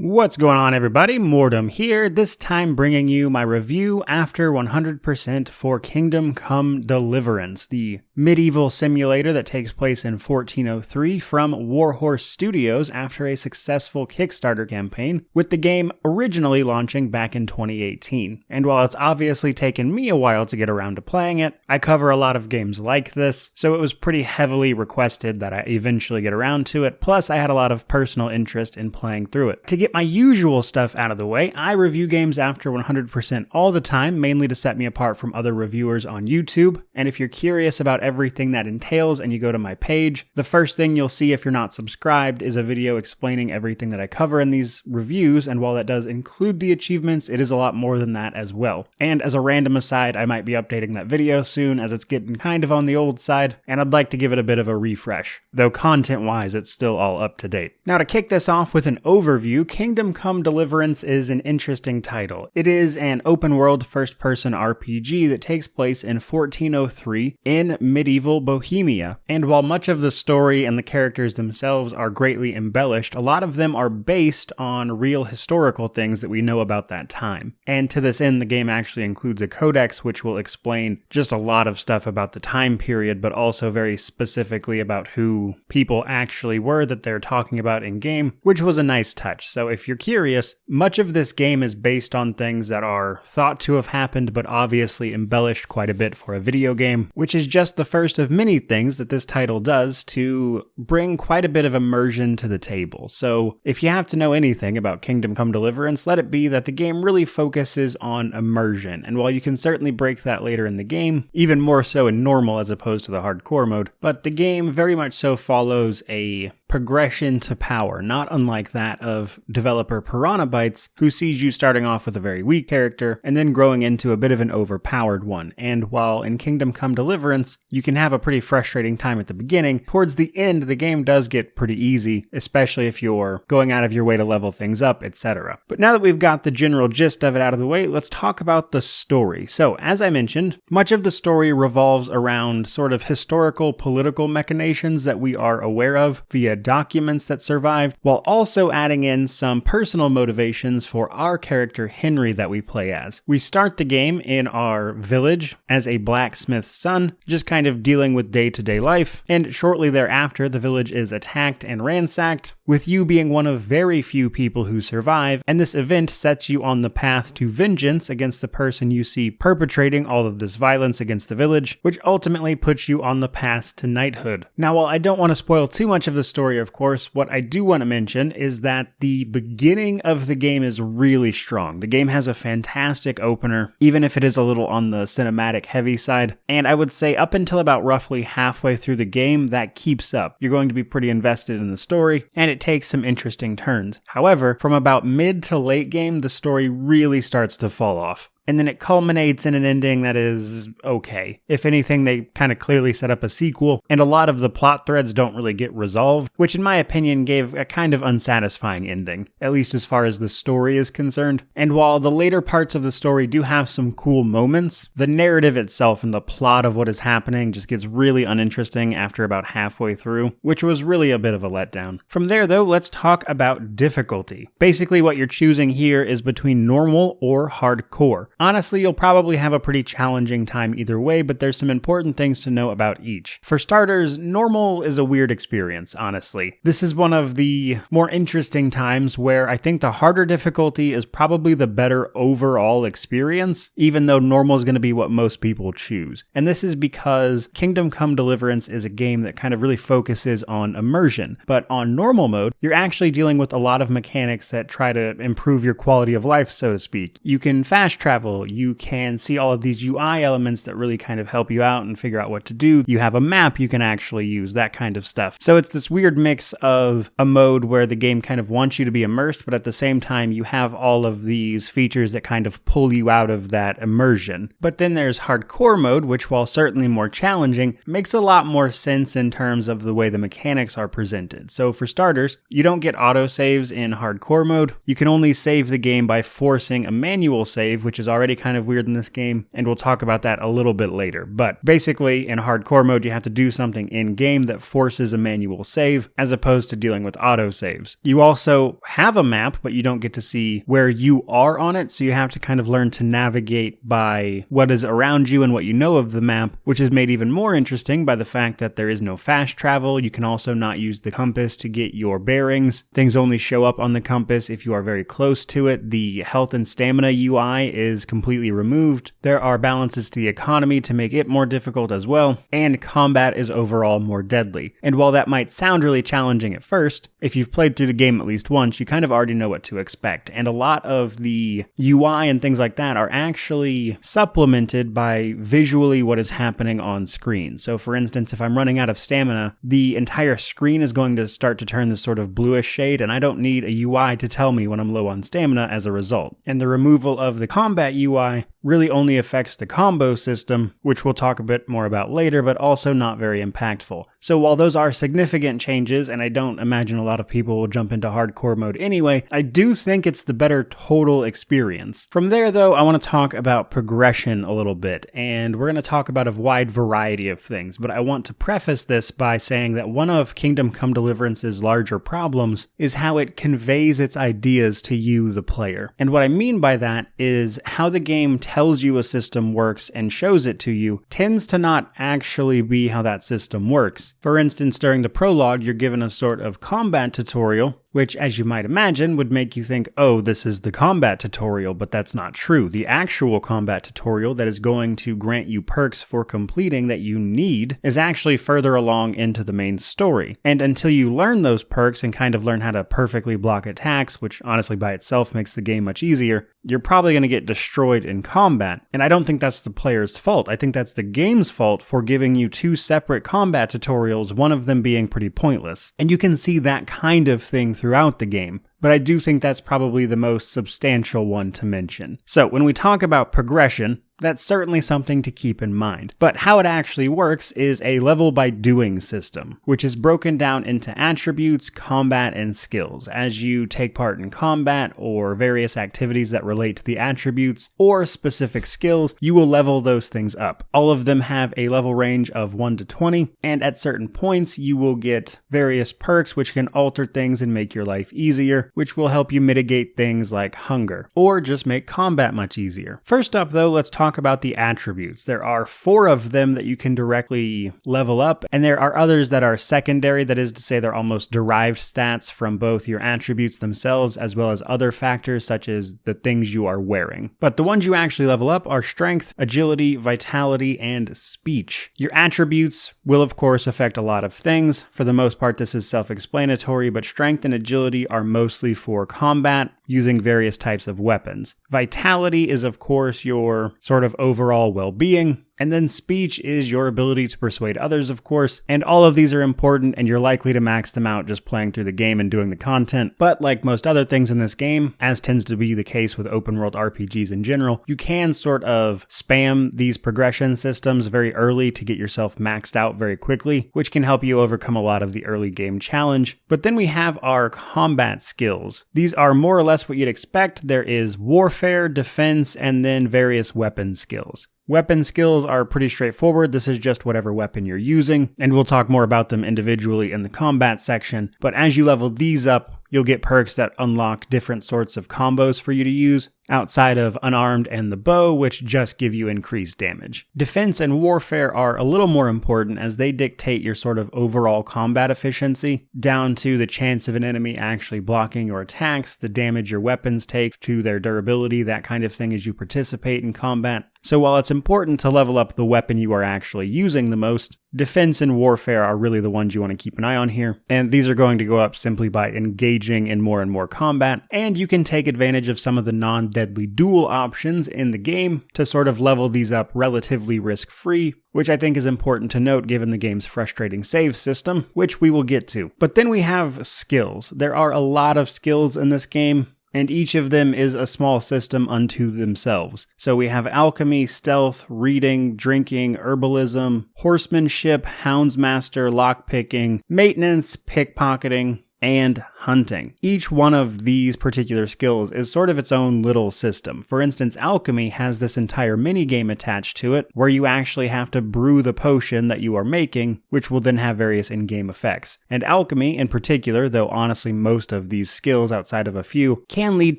What's going on, everybody? Mortem here, this time bringing you my review after 100% for Kingdom Come Deliverance, the medieval simulator that takes place in 1403 from Warhorse Studios after a successful Kickstarter campaign, with the game originally launching back in 2018. And while it's obviously taken me a while to get around to playing it, I cover a lot of games like this, so it was pretty heavily requested that I eventually get around to it, plus I had a lot of personal interest in playing through it. To get my usual stuff out of the way, I review games after 100% all the time, mainly to set me apart from other reviewers on YouTube. And if you're curious about everything that entails and you go to my page, the first thing you'll see if you're not subscribed is a video explaining everything that I cover in these reviews, and while that does include the achievements, it is a lot more than that as well. And as a random aside, I might be updating that video soon as it's getting kind of on the old side, and I'd like to give it a bit of a refresh, though content-wise it's still all up to date. Now, to kick this off with an overview, Kingdom Come Deliverance is an interesting title. It is an open-world first-person RPG that takes place in 1403 in medieval Bohemia. And while much of the story and the characters themselves are greatly embellished, a lot of them are based on real historical things that we know about that time. And to this end, the game actually includes a codex which will explain just a lot of stuff about the time period, but also very specifically about who people actually were that they're talking about in-game, which was a nice touch. So if you're curious, much of this game is based on things that are thought to have happened, but obviously embellished quite a bit for a video game, which is just the first of many things that this title does to bring quite a bit of immersion to the table. So if you have to know anything about Kingdom Come Deliverance, let it be that the game really focuses on immersion. And while you can certainly break that later in the game, even more so in normal as opposed to the hardcore mode, but the game very much so follows a progression to power, not unlike that of developer Piranha Bytes, who sees you starting off with a very weak character and then growing into a bit of an overpowered one. And while in Kingdom Come Deliverance, you can have a pretty frustrating time at the beginning, towards the end the game does get pretty easy, especially if you're going out of your way to level things up, etc. But now that we've got the general gist of it out of the way, let's talk about the story. So, as I mentioned, much of the story revolves around sort of historical political machinations that we are aware of via documents that survived, while also adding in some personal motivations for our character Henry that we play as. We start the game in our village as a blacksmith's son, just kind of dealing with day-to-day life, and shortly thereafter the village is attacked and ransacked, with you being one of very few people who survive, and this event sets you on the path to vengeance against the person you see perpetrating all of this violence against the village, which ultimately puts you on the path to knighthood. Now, while I don't want to spoil too much of the story, of course, what I do want to mention is that the beginning of the game is really strong. The game has a fantastic opener, even if it is a little on the cinematic heavy side, and I would say up until about roughly halfway through the game, that keeps up. You're going to be pretty invested in the story, and it takes some interesting turns. However, from about mid to late game, the story really starts to fall off. And then it culminates in an ending that is okay. If anything, they kind of clearly set up a sequel, and a lot of the plot threads don't really get resolved, which in my opinion gave a kind of unsatisfying ending, at least as far as the story is concerned. And while the later parts of the story do have some cool moments, the narrative itself and the plot of what is happening just gets really uninteresting after about halfway through, which was really a bit of a letdown. From there though, let's talk about difficulty. Basically what you're choosing here is between normal or hardcore. Honestly, you'll probably have a pretty challenging time either way, but there's some important things to know about each. For starters, normal is a weird experience, honestly. This is one of the more interesting times where I think the harder difficulty is probably the better overall experience, even though normal is going to be what most people choose. And this is because Kingdom Come Deliverance is a game that kind of really focuses on immersion, but on normal mode, you're actually dealing with a lot of mechanics that try to improve your quality of life, so to speak. You can fast travel, you can see all of these UI elements that really kind of help you out and figure out what to do. You have a map you can actually use, that kind of stuff. So it's this weird mix of a mode where the game kind of wants you to be immersed, but at the same time you have all of these features that kind of pull you out of that immersion. But then there's hardcore mode, which while certainly more challenging, makes a lot more sense in terms of the way the mechanics are presented. So for starters, you don't get autosaves in hardcore mode. You can only save the game by forcing a manual save, which is already already kind of weird in this game, and we'll talk about that a little bit later. But basically, in hardcore mode, you have to do something in-game that forces a manual save, as opposed to dealing with autosaves. You also have a map, but you don't get to see where you are on it, so you have to kind of learn to navigate by what is around you and what you know of the map, which is made even more interesting by the fact that there is no fast travel. You can also not use the compass to get your bearings. Things only show up on the compass if you are very close to it. The health and stamina UI is completely removed. There are balances to the economy to make it more difficult as well, and combat is overall more deadly. And while that might sound really challenging at first, if you've played through the game at least once, you kind of already know what to expect. And a lot of the UI and things like that are actually supplemented by visually what is happening on screen. So for instance, if I'm running out of stamina, the entire screen is going to start to turn this sort of bluish shade, and I don't need a UI to tell me when I'm low on stamina as a result. And the removal of the combat UI really only affects the combo system, which we'll talk a bit more about later, but also not very impactful. So while those are significant changes, and I don't imagine a lot of people will jump into hardcore mode anyway, I do think it's the better total experience. From there though, I want to talk about progression a little bit, and we're going to talk about a wide variety of things, but I want to preface this by saying that one of Kingdom Come Deliverance's larger problems is how it conveys its ideas to you, the player. And what I mean by that is how the game tells you a system works and shows it to you tends to not actually be how that system works. For instance, during the prologue, you're given a sort of combat tutorial, which, as you might imagine, would make you think, oh, this is the combat tutorial, but that's not true. The actual combat tutorial that is going to grant you perks for completing that you need is actually further along into the main story. And until you learn those perks and kind of learn how to perfectly block attacks, which honestly by itself makes the game much easier, you're probably going to get destroyed in combat. And I don't think that's the player's fault. I think that's the game's fault for giving you two separate combat tutorials, one of them being pretty pointless. And you can see that kind of thing throughout the game, but I do think that's probably the most substantial one to mention. So when we talk about progression, that's certainly something to keep in mind. But how it actually works is a level by doing system, which is broken down into attributes, combat, and skills. As you take part in combat or various activities that relate to the attributes or specific skills, you will level those things up. All of them have a level range of 1 to 20, and at certain points you will get various perks which can alter things and make your life easier, which will help you mitigate things like hunger, or just make combat much easier. First up though, let's talk about the attributes. There are 4 of them that you can directly level up, and there are others that are secondary, that is to say they're almost derived stats from both your attributes themselves as well as other factors such as the things you are wearing. But the ones you actually level up are strength, agility, vitality, and speech. Your attributes will of course affect a lot of things. For the most part this is self-explanatory, but strength and agility are mostly for combat, using various types of weapons. Vitality is of course your sort of overall well-being, and then speech is your ability to persuade others, of course, and all of these are important and you're likely to max them out just playing through the game and doing the content. But like most other things in this game, as tends to be the case with open world RPGs in general, you can sort of spam these progression systems very early to get yourself maxed out very quickly, which can help you overcome a lot of the early game challenge. But then we have our combat skills. These are more or less what you'd expect. There is warfare, defense, and then various weapon skills. Weapon skills are pretty straightforward. This is just whatever weapon you're using, and we'll talk more about them individually in the combat section. But as you level these up, you'll get perks that unlock different sorts of combos for you to use, outside of unarmed and the bow, which just give you increased damage. Defense and warfare are a little more important as they dictate your sort of overall combat efficiency, down to the chance of an enemy actually blocking your attacks, the damage your weapons take to their durability, that kind of thing as you participate in combat. So while it's important to level up the weapon you are actually using the most, defense and warfare are really the ones you want to keep an eye on here, and these are going to go up simply by engaging in more and more combat, and you can take advantage of some of the non-deadly duel options in the game to sort of level these up relatively risk-free, which I think is important to note given the game's frustrating save system, which we will get to. But then we have skills. There are a lot of skills in this game, and each of them is a small system unto themselves. So we have alchemy, stealth, reading, drinking, herbalism, horsemanship, houndsmaster, lockpicking, maintenance, pickpocketing, and hunting. Each one of these particular skills is sort of its own little system. For instance, alchemy has this entire mini game attached to it where you actually have to brew the potion that you are making, which will then have various in-game effects. And alchemy in particular, though honestly most of these skills outside of a few, can lead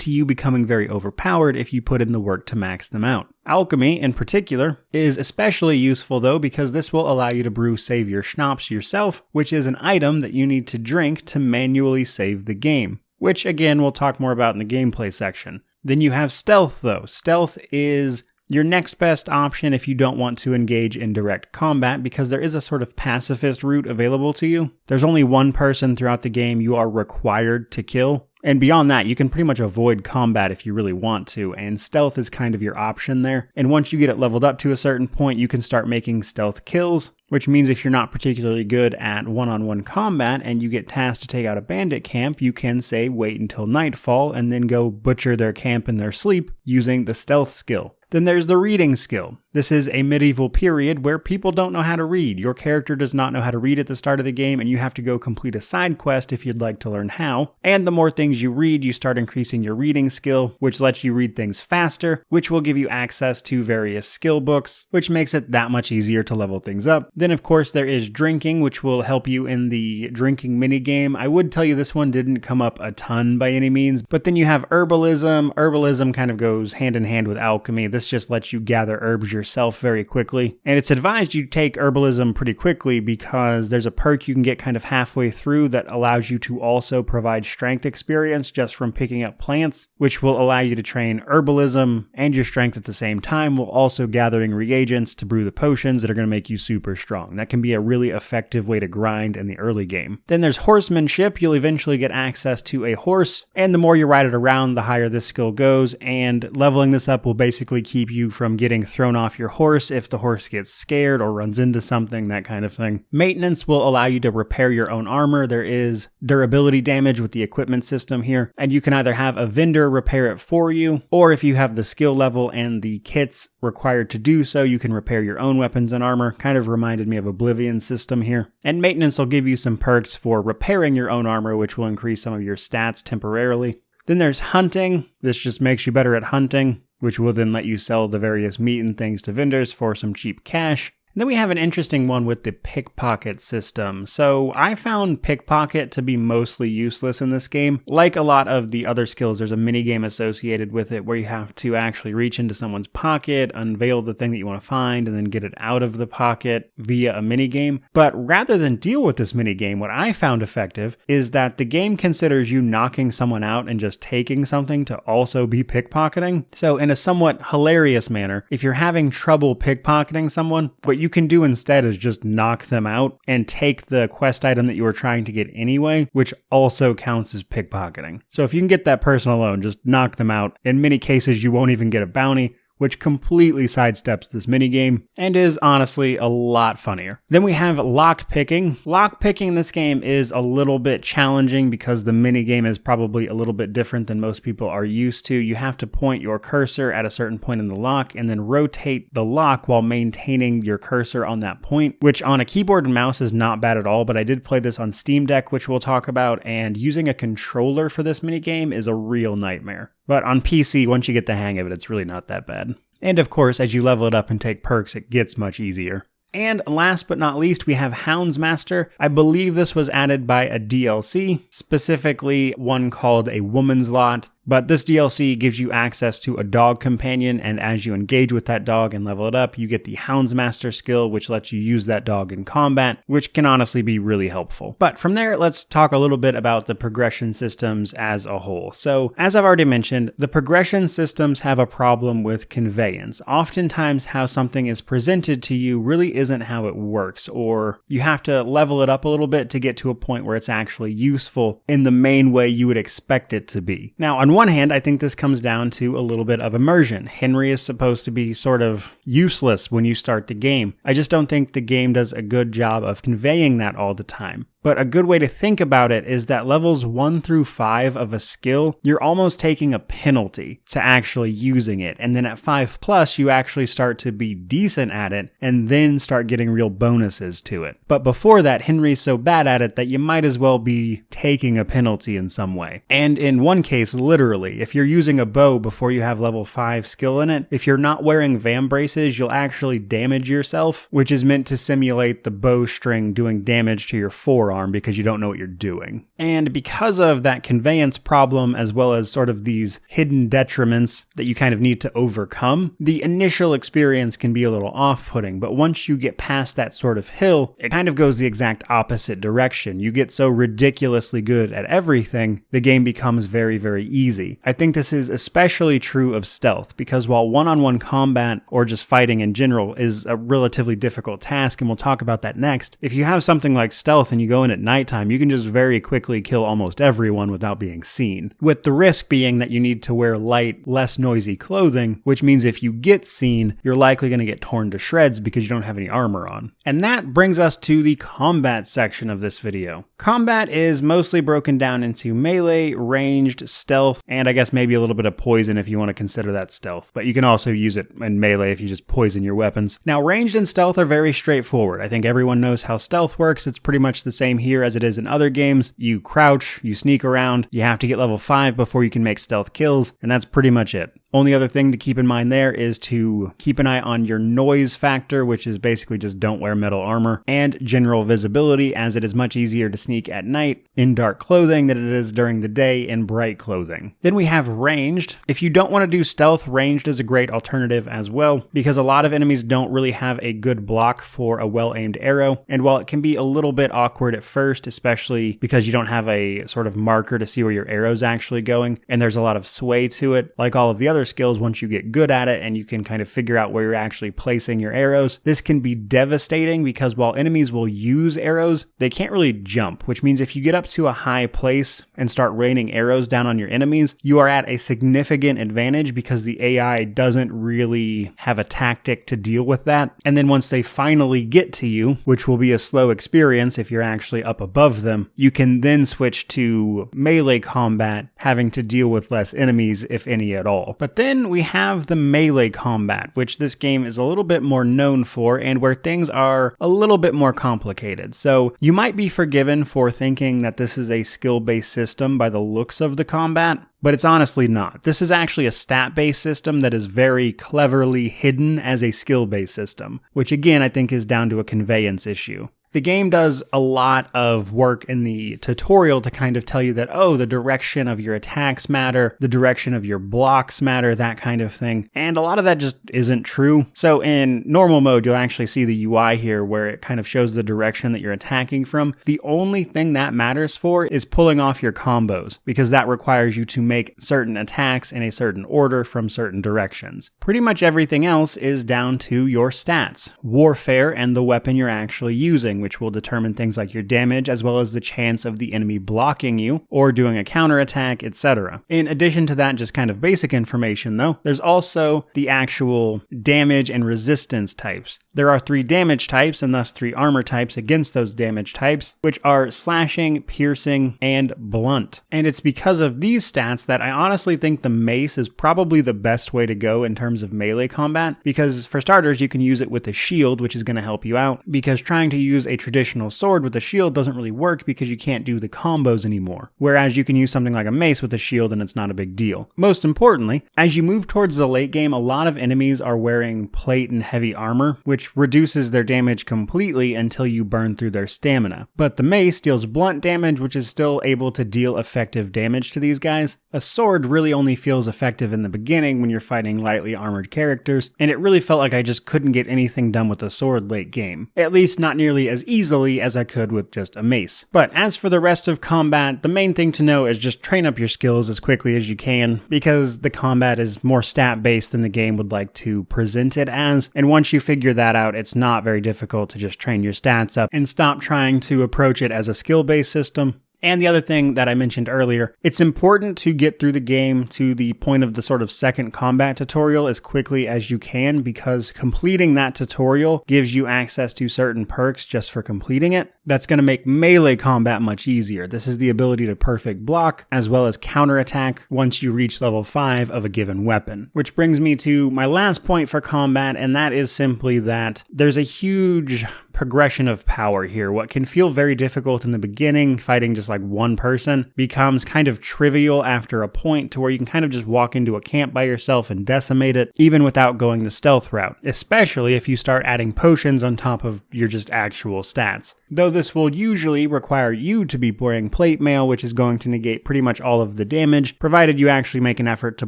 to you becoming very overpowered if you put in the work to max them out. Alchemy, in particular, is especially useful though because this will allow you to brew savior schnapps yourself, which is an item that you need to drink to manually save the game, which again we'll talk more about in the gameplay section. Then you have stealth though. Stealth is your next best option if you don't want to engage in direct combat because there is a sort of pacifist route available to you. There's only one person throughout the game you are required to kill. And beyond that, you can pretty much avoid combat if you really want to, and stealth is kind of your option there. And once you get it leveled up to a certain point, you can start making stealth kills, which means if you're not particularly good at one-on-one combat and you get tasked to take out a bandit camp, you can, say, wait until nightfall and then go butcher their camp in their sleep using the stealth skill. Then there's the reading skill. This is a medieval period where people don't know how to read. Your character does not know how to read at the start of the game, and you have to go complete a side quest if you'd like to learn how. And the more things you read, you start increasing your reading skill, which lets you read things faster, which will give you access to various skill books, which makes it that much easier to level things up. Then, of course, there is drinking, which will help you in the drinking minigame. I would tell you this one didn't come up a ton by any means, but then you have herbalism. Herbalism kind of goes hand in hand with alchemy. This just lets you gather herbs yourself very quickly. And it's advised you take herbalism pretty quickly because there's a perk you can get kind of halfway through that allows you to also provide strength experience just from picking up plants, which will allow you to train herbalism and your strength at the same time, while also gathering reagents to brew the potions that are going to make you super strong. That can be a really effective way to grind in the early game. Then there's horsemanship. You'll eventually get access to a horse, and the more you ride it around, the higher this skill goes, and leveling this up will basically keep you from getting thrown off your horse if the horse gets scared or runs into something, that kind of thing. Maintenance will allow you to repair your own armor. There is durability damage with the equipment system here, and you can either have a vendor repair it for you, or if you have the skill level and the kits required to do so, you can repair your own weapons and armor. Kind of reminded me of Oblivion's system here. And maintenance will give you some perks for repairing your own armor, which will increase some of your stats temporarily. Then there's hunting. This just makes you better at hunting, which will then let you sell the various meat and things to vendors for some cheap cash. And then we have an interesting one with the pickpocket system. So I found pickpocket to be mostly useless in this game. Like a lot of the other skills, there's a minigame associated with it where you have to actually reach into someone's pocket, unveil the thing that you want to find, and then get it out of the pocket via a minigame. But rather than deal with this minigame, what I found effective is that the game considers you knocking someone out and just taking something to also be pickpocketing. So in a somewhat hilarious manner, if you're having trouble pickpocketing someone, what you can do instead is just knock them out and take the quest item that you were trying to get anyway, which also counts as pickpocketing. So if you can get that person alone, just knock them out. In many cases, you won't even get a bounty, which completely sidesteps this minigame and is honestly a lot funnier. Then we have lockpicking. Lockpicking in this game is a little bit challenging because the minigame is probably a little bit different than most people are used to. You have to point your cursor at a certain point in the lock and then rotate the lock while maintaining your cursor on that point, which on a keyboard and mouse is not bad at all, but I did play this on Steam Deck, which we'll talk about, and using a controller for this minigame is a real nightmare. But on PC, once you get the hang of it, it's really not that bad. And of course, as you level it up and take perks, it gets much easier. And last but not least, we have Houndsmaster. I believe this was added by a DLC, specifically one called A Woman's Lot. But this DLC gives you access to a dog companion, and as you engage with that dog and level it up, you get the Houndsmaster skill, which lets you use that dog in combat, which can honestly be really helpful. But from there, let's talk a little bit about the progression systems as a whole. So, as I've already mentioned, the progression systems have a problem with conveyance. Oftentimes, how something is presented to you really isn't how it works, or you have to level it up a little bit to get to a point where it's actually useful in the main way you would expect it to be. Now, on one hand, I think this comes down to a little bit of immersion. Henry is supposed to be sort of useless when you start the game. I just don't think the game does a good job of conveying that all the time. But a good way to think about it is that levels 1 through 5 of a skill, you're almost taking a penalty to actually using it. And then at 5+, you actually start to be decent at it and then start getting real bonuses to it. But before that, Henry's so bad at it that you might as well be taking a penalty in some way. And in one case, literally, if you're using a bow before you have level 5 skill in it, if you're not wearing Vam braces, you'll actually damage yourself, which is meant to simulate the bowstring doing damage to your forearm because you don't know what you're doing. And because of that conveyance problem, as well as sort of these hidden detriments that you kind of need to overcome, the initial experience can be a little off-putting, but once you get past that sort of hill, it kind of goes the exact opposite direction. You get so ridiculously good at everything, the game becomes very, very easy. I think this is especially true of stealth, because while one-on-one combat, or just fighting in general, is a relatively difficult task, and we'll talk about that next, if you have something like stealth and you go in at nighttime, you can just very quickly kill almost everyone without being seen. With the risk being that you need to wear light, less noisy clothing, which means if you get seen, you're likely going to get torn to shreds because you don't have any armor on. And that brings us to the combat section of this video. Combat is mostly broken down into melee, ranged, stealth, and I guess maybe a little bit of poison if you want to consider that stealth. But you can also use it in melee if you just poison your weapons. Now, ranged and stealth are very straightforward. I think everyone knows how stealth works. It's pretty much the same here as it is in other games. You crouch, you sneak around, you have to get level 5 before you can make stealth kills, and that's pretty much it. Only other thing to keep in mind there is to keep an eye on your noise factor, which is basically just don't wear metal armor, and general visibility, as it is much easier to sneak at night in dark clothing than it is during the day in bright clothing. Then we have ranged. If you don't want to do stealth, ranged is a great alternative as well, because a lot of enemies don't really have a good block for a well-aimed arrow, and while it can be a little bit awkward at first, especially because you don't have a sort of marker to see where your arrow's actually going, and there's a lot of sway to it, like all of the other skills, once you get good at it and you can kind of figure out where you're actually placing your arrows, this can be devastating because while enemies will use arrows, they can't really jump, which means if you get up to a high place and start raining arrows down on your enemies, you are at a significant advantage because the AI doesn't really have a tactic to deal with that. And then once they finally get to you, which will be a slow experience if you're actually up above them, you can then switch to melee combat, having to deal with less enemies, if any at all. But then we have the melee combat, which this game is a little bit more known for and where things are a little bit more complicated. So you might be forgiven for thinking that this is a skill-based system by the looks of the combat, but it's honestly not. This is actually a stat-based system that is very cleverly hidden as a skill-based system, which again I think is down to a conveyance issue. The game does a lot of work in the tutorial to kind of tell you that, oh, the direction of your attacks matter, the direction of your blocks matter, that kind of thing. And a lot of that just isn't true. So in normal mode, you'll actually see the UI here where it kind of shows the direction that you're attacking from. The only thing that matters for is pulling off your combos, because that requires you to make certain attacks in a certain order from certain directions. Pretty much everything else is down to your stats, warfare, and the weapon you're actually using, which will determine things like your damage as well as the chance of the enemy blocking you or doing a counterattack, etc. In addition to that just kind of basic information though, there's also the actual damage and resistance types. There are 3 damage types and thus 3 armor types against those damage types, which are slashing, piercing, and blunt. And it's because of these stats that I honestly think the mace is probably the best way to go in terms of melee combat, because for starters you can use it with a shield, which is going to help you out, because trying to use a traditional sword with a shield doesn't really work because you can't do the combos anymore, whereas you can use something like a mace with a shield and it's not a big deal. Most importantly, as you move towards the late game, a lot of enemies are wearing plate and heavy armor, which reduces their damage completely until you burn through their stamina. But the mace deals blunt damage, which is still able to deal effective damage to these guys. A sword really only feels effective in the beginning when you're fighting lightly armored characters, and it really felt like I just couldn't get anything done with a sword late game. At least not nearly as easily as I could with just a mace. But as for the rest of combat, the main thing to know is just train up your skills as quickly as you can, because the combat is more stat-based than the game would like to present it as, and once you figure that out, it's not very difficult to just train your stats up and stop trying to approach it as a skill-based system And the other thing that I mentioned earlier, it's important to get through the game to the point of the sort of second combat tutorial as quickly as you can, because completing that tutorial gives you access to certain perks just for completing it. That's going to make melee combat much easier. This is the ability to perfect block as well as counterattack once you reach level 5 of a given weapon. Which brings me to my last point for combat, and that is simply that there's a huge progression of power here. What can feel very difficult in the beginning, fighting just like one person, becomes kind of trivial after a point to where you can kind of just walk into a camp by yourself and decimate it, even without going the stealth route, especially if you start adding potions on top of your just actual stats. Though this will usually require you to be wearing plate mail, which is going to negate pretty much all of the damage, provided you actually make an effort to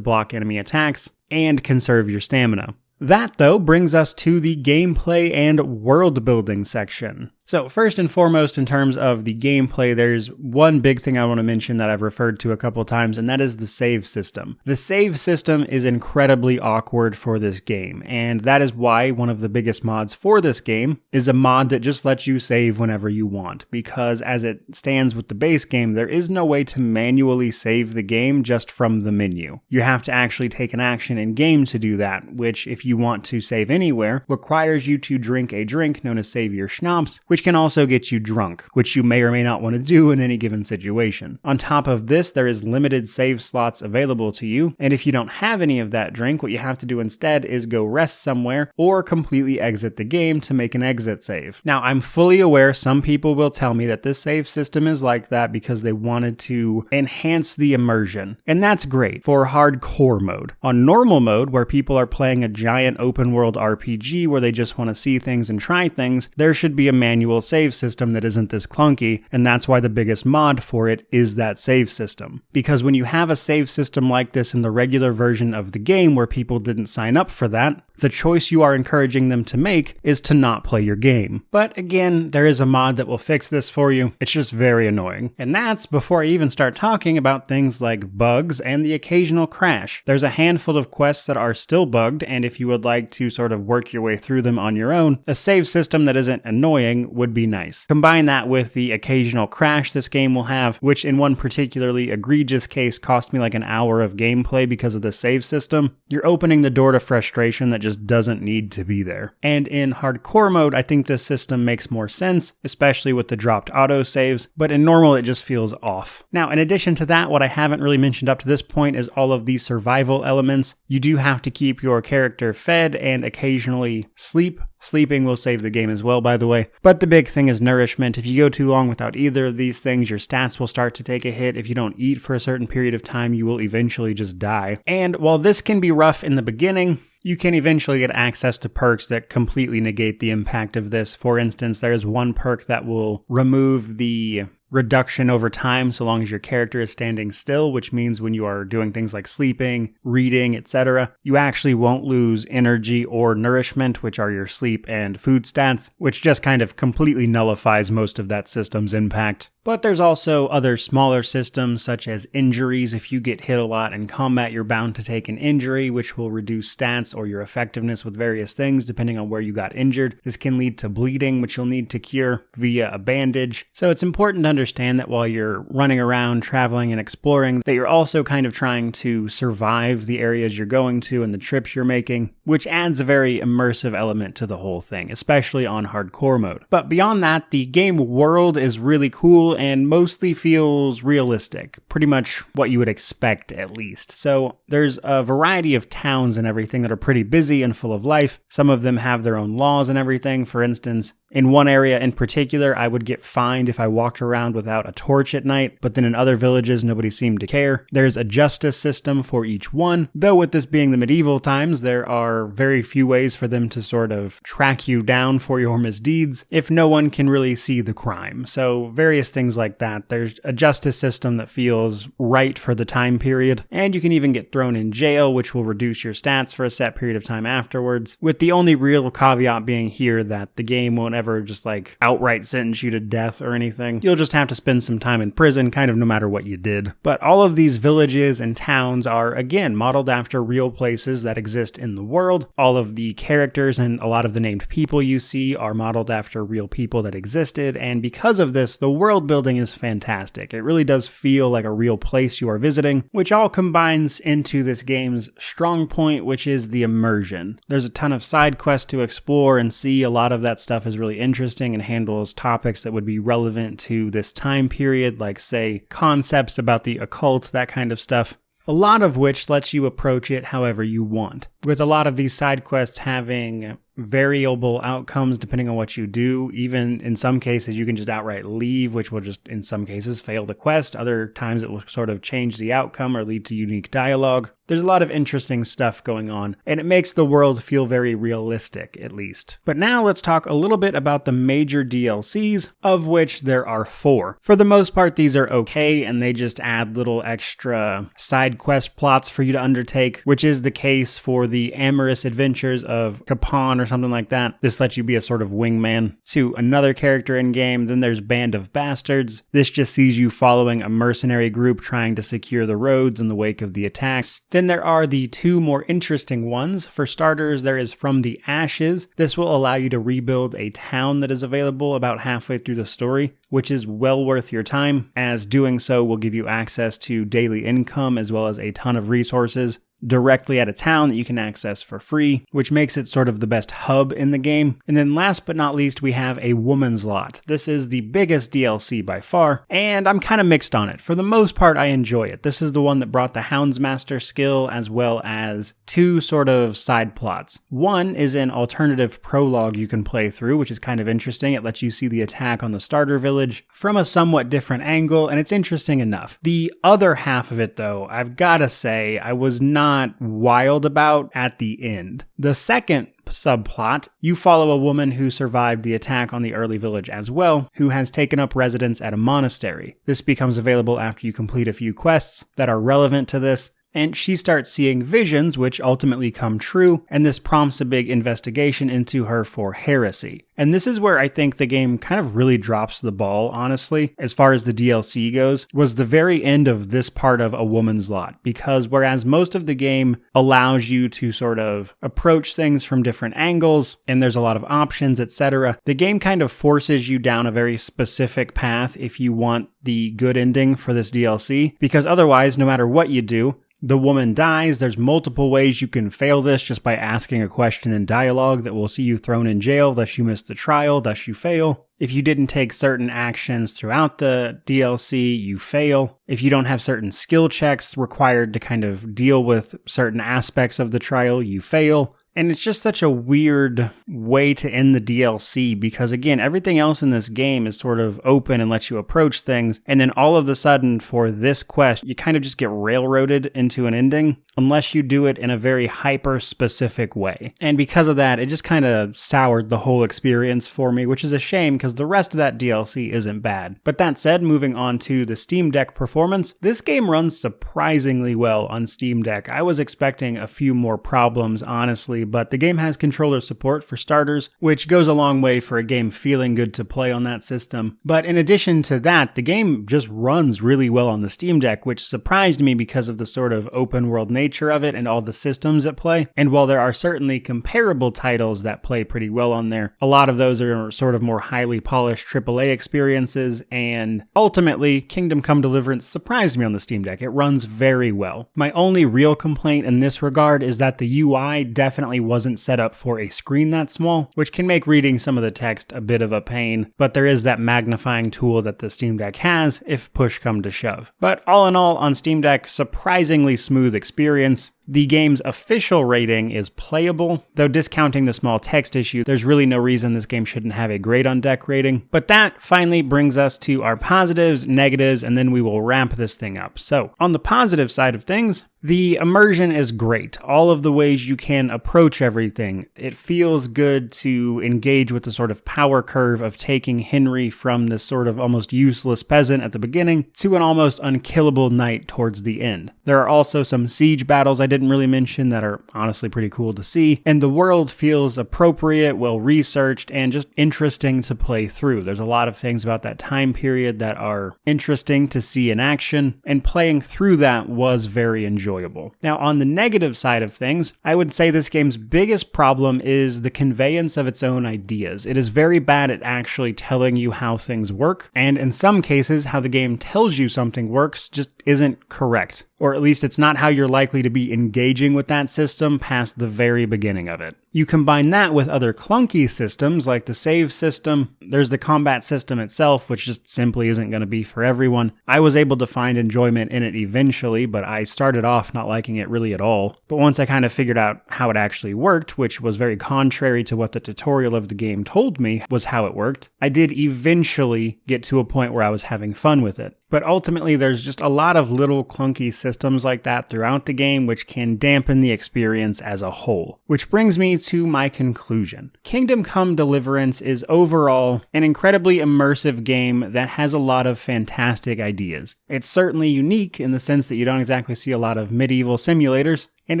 block enemy attacks and conserve your stamina. That, though, brings us to the gameplay and world building section. So first and foremost, in terms of the gameplay, there's one big thing I want to mention that I've referred to a couple times, and that is the save system. The save system is incredibly awkward for this game, and that is why one of the biggest mods for this game is a mod that just lets you save whenever you want, because as it stands with the base game, there is no way to manually save the game just from the menu. You have to actually take an action in game to do that, which, if you want to save anywhere, requires you to drink a drink known as Savior Schnapps, which can also get you drunk, which you may or may not want to do in any given situation. On top of this, there is limited save slots available to you, and if you don't have any of that drink, what you have to do instead is go rest somewhere or completely exit the game to make an exit save. Now, I'm fully aware some people will tell me that this save system is like that because they wanted to enhance the immersion, and that's great for hardcore mode. On normal mode, where people are playing a giant open world RPG where they just want to see things and try things, there should be a manual save system that isn't this clunky, and that's why the biggest mod for it is that save system. Because when you have a save system like this in the regular version of the game where people didn't sign up for that, the choice you are encouraging them to make is to not play your game. But again, there is a mod that will fix this for you. It's just very annoying. And that's before I even start talking about things like bugs and the occasional crash. There's a handful of quests that are still bugged, and if you would like to sort of work your way through them on your own, a save system that isn't annoying would be nice. Combine that with the occasional crash this game will have, which in one particularly egregious case cost me like an hour of gameplay because of the save system. You're opening the door to frustration that just doesn't need to be there. And in hardcore mode, I think this system makes more sense, especially with the dropped autosaves, but in normal it just feels off. Now, in addition to that, what I haven't really mentioned up to this point is all of the survival elements. You do have to keep your character fed and occasionally sleep. Sleeping will save the game as well, by the way. But the big thing is nourishment. If you go too long without either of these things, your stats will start to take a hit. If you don't eat for a certain period of time, you will eventually just die. And while this can be rough in the beginning, you can eventually get access to perks that completely negate the impact of this. For instance, there's one perk that will remove the reduction over time so long as your character is standing still, which means when you are doing things like sleeping, reading, etc., you actually won't lose energy or nourishment, which are your sleep and food stats, which just kind of completely nullifies most of that system's impact. But there's also other smaller systems such as injuries. If you get hit a lot in combat, you're bound to take an injury, which will reduce stats or your effectiveness with various things depending on where you got injured. This can lead to bleeding, which you'll need to cure via a bandage. So it's important to understand that while you're running around, traveling, and exploring, that you're also kind of trying to survive the areas you're going to and the trips you're making, which adds a very immersive element to the whole thing, especially on hardcore mode. But beyond that, the game world is really cool and mostly feels realistic. Pretty much what you would expect, at least. So there's a variety of towns and everything that are pretty busy and full of life. Some of them have their own laws and everything. For instance, in one area in particular, I would get fined if I walked around without a torch at night, but then in other villages, nobody seemed to care. There's a justice system for each one, though with this being the medieval times, there are very few ways for them to sort of track you down for your misdeeds if no one can really see the crime. So various things like that. There's a justice system that feels right for the time period, and you can even get thrown in jail, which will reduce your stats for a set period of time afterwards, with the only real caveat being here that the game won't ever just like outright sentence you to death or anything. You'll just have to spend some time in prison, kind of no matter what you did. But all of these villages and towns are, again, modeled after real places that exist in the world. All of the characters and a lot of the named people you see are modeled after real people that existed, and because of this, the world building is fantastic. It really does feel like a real place you are visiting, which all combines into this game's strong point, which is the immersion. There's a ton of side quests to explore and see. A lot of that stuff is really interesting and handles topics that would be relevant to this time period, like, say, concepts about the occult, that kind of stuff. A lot of which lets you approach it however you want. With a lot of these side quests having variable outcomes depending on what you do. Even in some cases, you can just outright leave, which will just, in some cases, fail the quest. Other times it will sort of change the outcome or lead to unique dialogue. There's a lot of interesting stuff going on, and it makes the world feel very realistic, at least. But now let's talk a little bit about the major DLCs, of which there are 4. For the most part, these are okay, and they just add little extra side quest plots for you to undertake, which is the case for the amorous adventures of Capon or something like that. This lets you be a sort of wingman to another character in game. Then there's Band of Bastards. This just sees you following a mercenary group trying to secure the roads in the wake of the attacks. Then there are the 2 more interesting ones. For starters, there is From the Ashes. This will allow you to rebuild a town that is available about halfway through the story, which is well worth your time, as doing so will give you access to daily income as well as a ton of resources directly at a town that you can access for free, which makes it sort of the best hub in the game. And then last but not least, we have a Woman's Lot. This is the biggest DLC by far, and I'm kind of mixed on it. For the most part, I enjoy it. This is the one that brought the Houndsmaster skill as well as 2 sort of side plots. One is an alternative prologue you can play through, which is kind of interesting. It lets you see the attack on the starter village from a somewhat different angle, and it's interesting enough. The other half of it, though, I've got to say, I was not wild about at the end. The second subplot, you follow a woman who survived the attack on the early village as well, who has taken up residence at a monastery. This becomes available after you complete a few quests that are relevant to this, and she starts seeing visions which ultimately come true, and this prompts a big investigation into her for heresy. And this is where I think the game kind of really drops the ball, honestly, as far as the DLC goes, was the very end of this part of A Woman's Lot. Because whereas most of the game allows you to sort of approach things from different angles, and there's a lot of options, etc., the game kind of forces you down a very specific path if you want the good ending for this DLC, because otherwise, no matter what you do, the woman dies. There's multiple ways you can fail this just by asking a question in dialogue that will see you thrown in jail, thus you miss the trial, thus you fail. If you didn't take certain actions throughout the DLC, you fail. If you don't have certain skill checks required to kind of deal with certain aspects of the trial, you fail. And it's just such a weird way to end the DLC because, again, everything else in this game is sort of open and lets you approach things. And then all of a sudden, for this quest, you kind of just get railroaded into an ending unless you do it in a very hyper-specific way. And because of that, it just kind of soured the whole experience for me, which is a shame because the rest of that DLC isn't bad. But that said, moving on to the Steam Deck performance, this game runs surprisingly well on Steam Deck. I was expecting a few more problems, honestly, but the game has controller support for starters, which goes a long way for a game feeling good to play on that system. But in addition to that, the game just runs really well on the Steam Deck, which surprised me because of the sort of open world nature of it and all the systems at play. And while there are certainly comparable titles that play pretty well on there, a lot of those are sort of more highly polished AAA experiences, and ultimately, Kingdom Come Deliverance surprised me on the Steam Deck. It runs very well. My only real complaint in this regard is that the UI definitely wasn't set up for a screen that small, which can make reading some of the text a bit of a pain, but there is that magnifying tool that the Steam Deck has if push come to shove. But all in all, on Steam Deck, surprisingly smooth experience. The game's official rating is playable, though discounting the small text issue, there's really no reason this game shouldn't have a great on deck rating. But that finally brings us to our positives, negatives, and then we will wrap this thing up. So, on the positive side of things, the immersion is great. All of the ways you can approach everything. It feels good to engage with the sort of power curve of taking Henry from this sort of almost useless peasant at the beginning to an almost unkillable knight towards the end. There are also some siege battles I didn't didn't really mention that are honestly pretty cool to see. And the world feels appropriate, well-researched, and just interesting to play through. There's a lot of things about that time period that are interesting to see in action, and playing through that was very enjoyable. Now, on the negative side of things, I would say this game's biggest problem is the conveyance of its own ideas. It is very bad at actually telling you how things work, and in some cases, how the game tells you something works just isn't correct. Or at least it's not how you're likely to be engaging with that system past the very beginning of it. You combine that with other clunky systems like the save system. There's the combat system itself, which just simply isn't going to be for everyone. I was able to find enjoyment in it eventually, but I started off not liking it really at all. But once I kind of figured out how it actually worked, which was very contrary to what the tutorial of the game told me was how it worked, I did eventually get to a point where I was having fun with it. But ultimately, there's just a lot of little clunky systems like that throughout the game, which can dampen the experience as a whole. Which brings me to my conclusion. Kingdom Come Deliverance is overall an incredibly immersive game that has a lot of fantastic ideas. It's certainly unique in the sense that you don't exactly see a lot of medieval simulators, and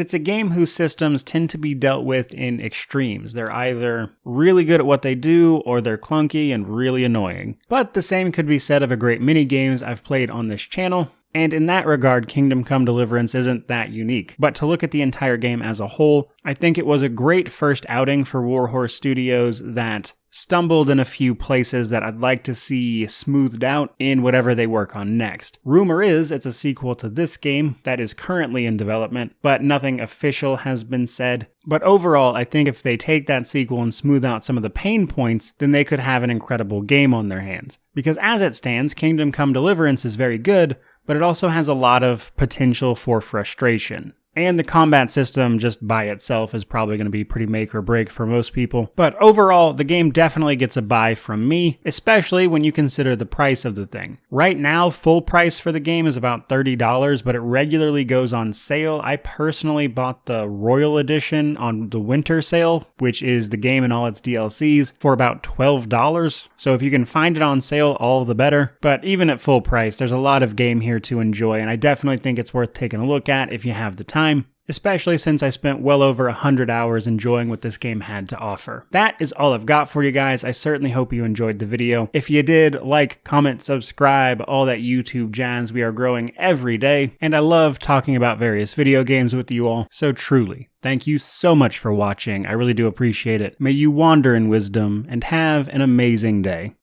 it's a game whose systems tend to be dealt with in extremes. They're either really good at what they do, or they're clunky and really annoying. But the same could be said of a great mini games I've played on this channel, and in that regard, Kingdom Come Deliverance isn't that unique. But to look at the entire game as a whole, I think it was a great first outing for Warhorse Studios that stumbled in a few places that I'd like to see smoothed out in whatever they work on next. Rumor is it's a sequel to this game that is currently in development, but nothing official has been said. But overall, I think if they take that sequel and smooth out some of the pain points, then they could have an incredible game on their hands. Because as it stands, Kingdom Come Deliverance is very good, but it also has a lot of potential for frustration. And the combat system just by itself is probably going to be pretty make or break for most people. But overall, the game definitely gets a buy from me, especially when you consider the price of the thing. Right now, full price for the game is about $30, but it regularly goes on sale. I personally bought the Royal Edition on the winter sale, which is the game and all its DLCs, for about $12. So if you can find it on sale, all the better. But even at full price, there's a lot of game here to enjoy, and I definitely think it's worth taking a look at if you have the time. Especially since I spent well over 100 hours enjoying what this game had to offer. That is all I've got for you guys. I certainly hope you enjoyed the video. If you did, like, comment, subscribe, all that YouTube jazz. We are growing every day, and I love talking about various video games with you all. So truly, thank you so much for watching. I really do appreciate it. May you wander in wisdom and have an amazing day.